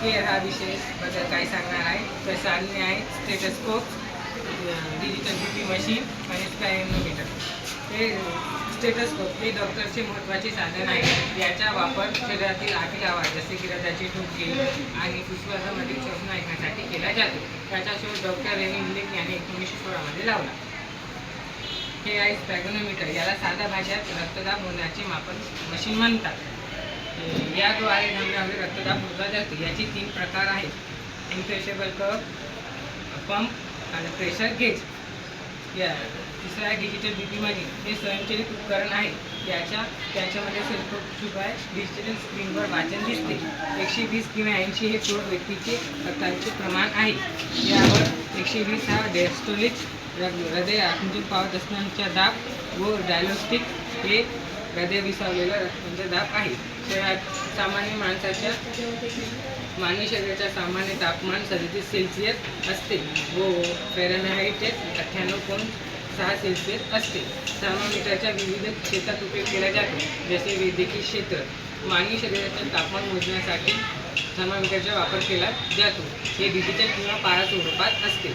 की हा विषयाबद्दल काय सांगणार आहे. तर साधने आहेत स्टेटस्कोप, डिजिटल बीपी मशीन आणि स्पॅरोमीटर. हे स्टेटस्कोप हे डॉक्टरचे महत्त्वाचे साधन आहे. याचा वापर शरीरातील आतील आवाज जसे की हृदयाचे ठोके आणि फुफ्फुसामधील श्वसन ऐकण्यासाठी केला जातो. त्याचा शोध डॉक्टर रेनी मिलिक यांनी 1916 मध्ये लावला. हे आहे स्पॅरोमीटर. याला साध्या भाषेत रक्तदाब होण्याचे मापन मशीन म्हणतात. याद्वारे धमन्यामध्ये रक्तदाब मोजला जातो. याचे 3 प्रकार आहेत: इन्फ्लेटेबल कप, पंप आणि प्रेशर गेज. तिसरा आहे डिजिटल बीपी मशीन. हे स्वयंचलित उपकरण आहे. त्याच्यामध्ये शिवाय डिजिटल स्क्रीनवर वाचन दिसते. 120 किंवा 80 हे प्रौढ व्यक्तीचे रक्ताचे प्रमाण आहे. यावर 120 हा डायस्टोलिक हृदय आकुंचन पावत असण्याचा दाब व डायलोस्टिक हे हृदय विसावलेला रक्ताचा दाब आहे. सामान्य मानवी शरीराचा सामान्य तापमान 37 सेल्सिअस असते व फॅरनहाइट 98.6 सेल्सिअस असते. थर्मामीटरच्या विविध क्षेत्रात उपयोग केला जातो, जसे वैद्यकीय क्षेत्र. मानवी शरीराचे तापमान मोजण्यासाठी थर्मामीटरचा वापर केला जातो. हे डिजिटल किंवा पारा स्वरूपात असते.